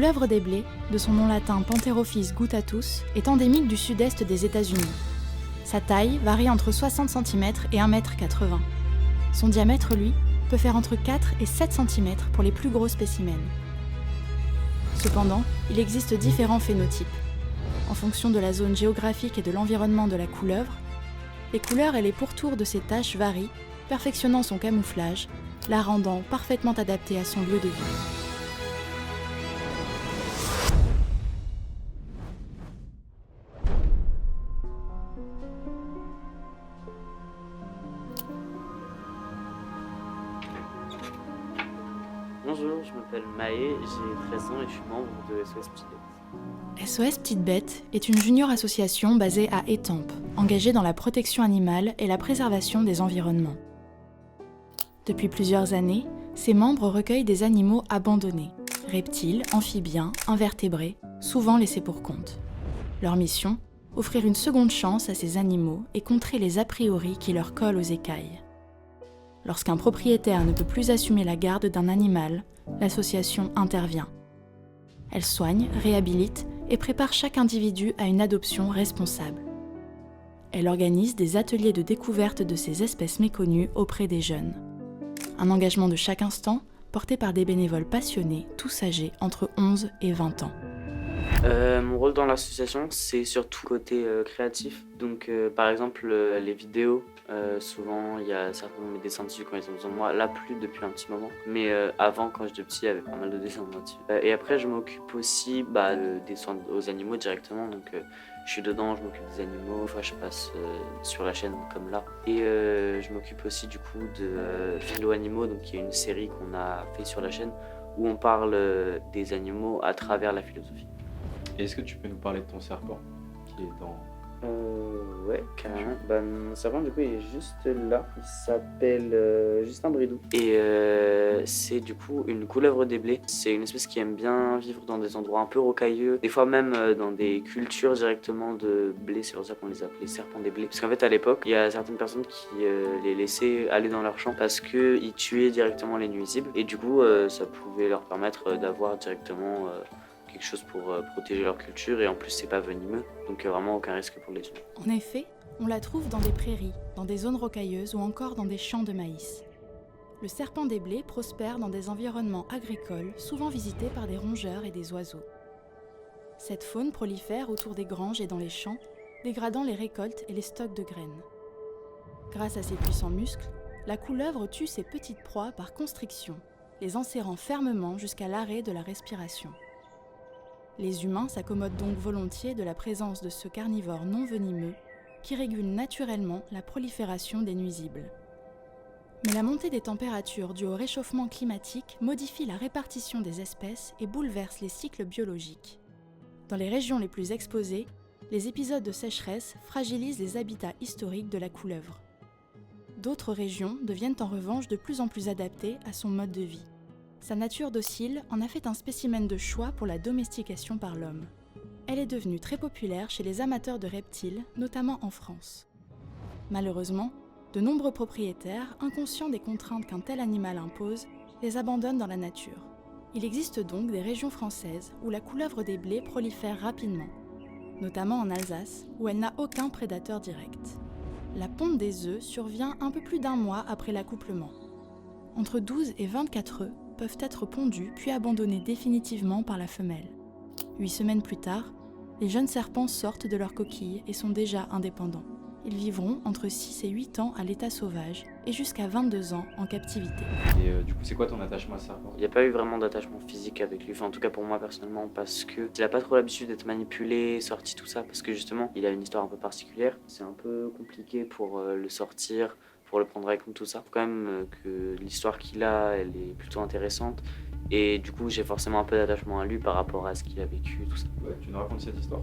couleuvre des blés, de son nom latin Pantherophis guttatus, est endémique du sud-est des États-Unis. Sa taille varie entre 60 cm et 1,80 m. Son diamètre, lui, peut faire entre 4 et 7 cm pour les plus gros spécimens. Cependant, il existe différents phénotypes. En fonction de la zone géographique et de l'environnement de la couleuvre, les couleurs et les pourtours de ses taches varient, perfectionnant son camouflage, la rendant parfaitement adaptée à son lieu de vie. Bonjour, je m'appelle Maë, j'ai 13 ans et je suis membre de SOS Petite Bête. SOS Petite Bête est une junior association basée à Étampes, engagée dans la protection animale et la préservation des environnements. Depuis plusieurs années, ses membres recueillent des animaux abandonnés, reptiles, amphibiens, invertébrés, souvent laissés pour compte. Leur mission, offrir une seconde chance à ces animaux et contrer les a priori qui leur collent aux écailles. Lorsqu'un propriétaire ne peut plus assumer la garde d'un animal, l'association intervient. Elle soigne, réhabilite et prépare chaque individu à une adoption responsable. Elle organise des ateliers de découverte de ces espèces méconnues auprès des jeunes. Un engagement de chaque instant, porté par des bénévoles passionnés, tous âgés entre 11 et 20 ans. Mon rôle dans l'association, c'est surtout côté créatif. Donc, par exemple, les vidéos, souvent, il y a certains de mes dessins dessus quand ils ont besoin de moi. Là, plus depuis un petit moment. Mais avant, quand j'étais petit, il y avait pas mal de dessins de moi dessus. Et après, je m'occupe aussi des soins aux animaux directement. Donc, je suis dedans, je m'occupe des animaux. Des fois, je passe sur la chaîne comme là. Et je m'occupe aussi du coup de Philo Animaux, donc qui est une série qu'on a fait sur la chaîne où on parle des animaux à travers la philosophie. Et est-ce que tu peux nous parler de ton serpent qui est dans... Ouais, carrément. Mon serpent, du coup, il est juste là. Il s'appelle Justin Bridou. Et c'est du coup une couleuvre des blés. C'est une espèce qui aime bien vivre dans des endroits un peu rocailleux. Des fois même dans des cultures directement de blé. C'est pour ça qu'on les appelait serpents des blés. Parce qu'en fait, à l'époque, il y a certaines personnes qui les laissaient aller dans leur champ parce qu'ils tuaient directement les nuisibles. Et du coup, ça pouvait leur permettre d'avoir directement... quelque chose pour protéger leur culture et en plus c'est pas venimeux, donc vraiment aucun risque pour les humains. En effet, on la trouve dans des prairies, dans des zones rocailleuses ou encore dans des champs de maïs. Le serpent des blés prospère dans des environnements agricoles, souvent visités par des rongeurs et des oiseaux. Cette faune prolifère autour des granges et dans les champs, dégradant les récoltes et les stocks de graines. Grâce à ses puissants muscles, la couleuvre tue ses petites proies par constriction, les enserrant fermement jusqu'à l'arrêt de la respiration. Les humains s'accommodent donc volontiers de la présence de ce carnivore non venimeux qui régule naturellement la prolifération des nuisibles. Mais la montée des températures due au réchauffement climatique modifie la répartition des espèces et bouleverse les cycles biologiques. Dans les régions les plus exposées, les épisodes de sécheresse fragilisent les habitats historiques de la couleuvre. D'autres régions deviennent en revanche de plus en plus adaptées à son mode de vie. Sa nature docile en a fait un spécimen de choix pour la domestication par l'homme. Elle est devenue très populaire chez les amateurs de reptiles, notamment en France. Malheureusement, de nombreux propriétaires, inconscients des contraintes qu'un tel animal impose, les abandonnent dans la nature. Il existe donc des régions françaises où la couleuvre des blés prolifère rapidement, notamment en Alsace, où elle n'a aucun prédateur direct. La ponte des œufs survient un peu plus d'1 mois après l'accouplement. Entre 12 et 24 œufs peuvent être pondus puis abandonnés définitivement par la femelle. 8 semaines plus tard, les jeunes serpents sortent de leur coquille et sont déjà indépendants. Ils vivront entre 6 et 8 ans à l'état sauvage et jusqu'à 22 ans en captivité. Et du coup, c'est quoi ton attachement à ce serpent ? Il n'y a pas eu vraiment d'attachement physique avec lui, enfin en tout cas pour moi personnellement, parce que il n'a pas trop l'habitude d'être manipulé, sorti, tout ça, parce que justement, il a une histoire un peu particulière. C'est un peu compliqué pour le sortir, pour le prendre avec nous, tout ça. Faut quand même que l'histoire qu'il a, elle est plutôt intéressante. Et du coup, j'ai forcément un peu d'attachement à lui par rapport à ce qu'il a vécu, tout ça. Ouais, tu nous racontes cette histoire ?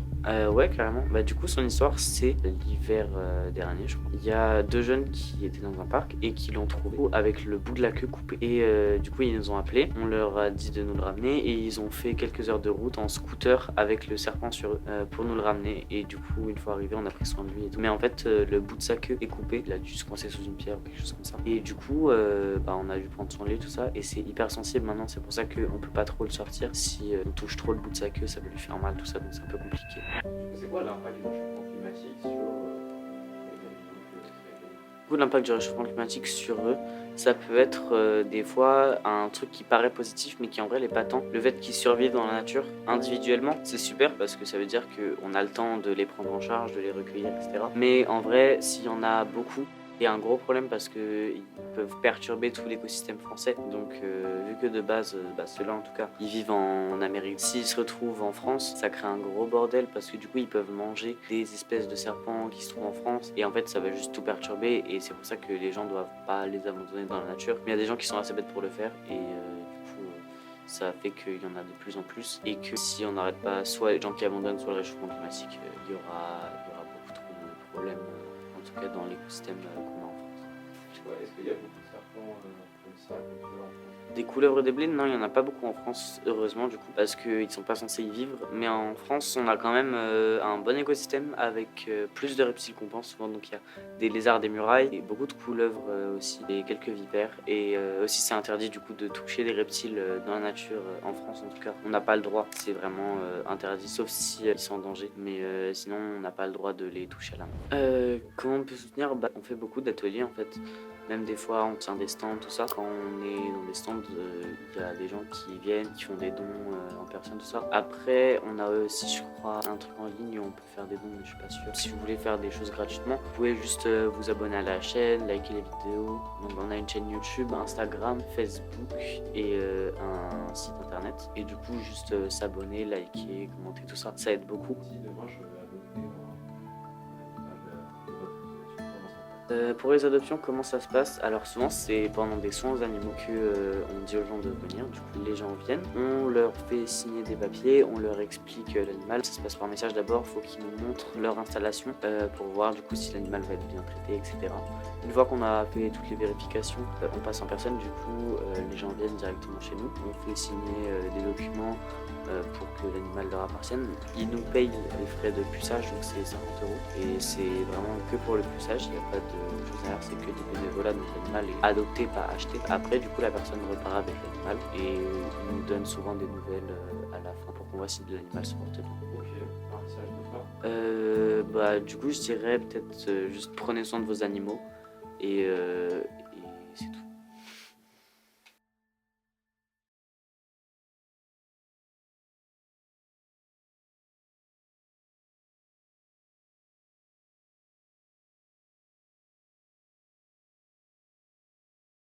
Ouais, carrément. Du coup, son histoire, c'est l'hiver dernier, je crois. Il y a 2 jeunes qui étaient dans un parc et qui l'ont trouvé avec le bout de la queue coupé. Et du coup, ils nous ont appelés. On leur a dit de nous le ramener et ils ont fait quelques heures de route en scooter avec le serpent sur eux pour nous le ramener. Et du coup, une fois arrivé, on a pris soin de lui et tout. Mais en fait, le bout de sa queue est coupé. Il a dû se coincer sous une pierre ou quelque chose comme ça. Et du coup, on a dû prendre soin de lui, tout ça. Et c'est hyper sensible maintenant. C'est pour ça ça qu'on peut pas trop le sortir. Si on touche trop le bout de sa queue, ça peut lui faire mal, tout ça, donc c'est un peu compliqué. C'est quoi l'impact du réchauffement climatique sur L'impact du réchauffement climatique sur eux, ça peut être des fois un truc qui paraît positif mais qui en vrai l'est pas tant. Le fait qu'ils survivent dans la nature individuellement, c'est super parce que ça veut dire qu'on a le temps de les prendre en charge, de les recueillir, etc. Mais en vrai, s'il y en a beaucoup, il y a un gros problème parce qu'ils peuvent perturber tout l'écosystème français. Donc vu que de base, ceux-là en tout cas, ils vivent en Amérique. S'ils se retrouvent en France, ça crée un gros bordel parce que du coup ils peuvent manger des espèces de serpents qui se trouvent en France. Et en fait ça va juste tout perturber et c'est pour ça que les gens doivent pas les abandonner dans la nature. Mais il y a des gens qui sont assez bêtes pour le faire et du coup ça fait qu'il y en a de plus en plus. Et que si on n'arrête pas soit les gens qui abandonnent, soit le réchauffement climatique, il y aura beaucoup trop de problèmes. En tout cas dans l'écosystème qu'on a en France. Est-ce qu'il y a beaucoup de serpents comme ça, comme ceux-là en France? Des couleuvres des blés, non, il n'y en a pas beaucoup en France, heureusement du coup, parce qu'ils ne sont pas censés y vivre. Mais en France, on a quand même un bon écosystème avec plus de reptiles qu'on pense souvent. Donc il y a des lézards des murailles, et beaucoup de couleuvres aussi, et quelques vipères. Et aussi c'est interdit du coup de toucher des reptiles dans la nature, en France en tout cas. On n'a pas le droit, c'est vraiment interdit, sauf si ils sont en danger. Mais sinon, on n'a pas le droit de les toucher à la main. Comment on peut soutenir? On fait beaucoup d'ateliers en fait. Même des fois, on tient des stands, tout ça. Quand on est dans des stands, il y a des gens qui viennent, qui font des dons en personne, tout ça. Après, on a aussi, je crois, un truc en ligne où on peut faire des dons, mais je suis pas sûr. Si vous voulez faire des choses gratuitement, vous pouvez juste vous abonner à la chaîne, liker les vidéos. Donc, on a une chaîne YouTube, Instagram, Facebook et un site internet. Et du coup, juste s'abonner, liker, commenter, tout ça. Ça aide beaucoup. Si demain je veux adopter Pour les adoptions, comment ça se passe? Alors souvent c'est pendant des soins aux animaux que on dit aux gens de venir. Du coup les gens viennent, on leur fait signer des papiers, on leur explique l'animal. Ça se passe par message d'abord, il faut qu'ils nous montrent leur installation pour voir du coup si l'animal va être bien traité, etc. Une fois qu'on a fait toutes les vérifications, on passe en personne. Du coup les gens viennent directement chez nous. On fait signer des documents pour que l'animal leur appartienne. Ils nous payent les frais de puçage, donc c'est 50 €. Et c'est vraiment que pour le puçage, il n'y a pas de choses derrière, c'est que du bénévolat, donc l'animal est adopté, pas acheté. Après, du coup, la personne repart avec l'animal et nous donne souvent des nouvelles à la fin pour qu'on voit si l'animal se porte bien. Ok, un message de fin. Du coup, je dirais peut-être juste prenez soin de vos animaux et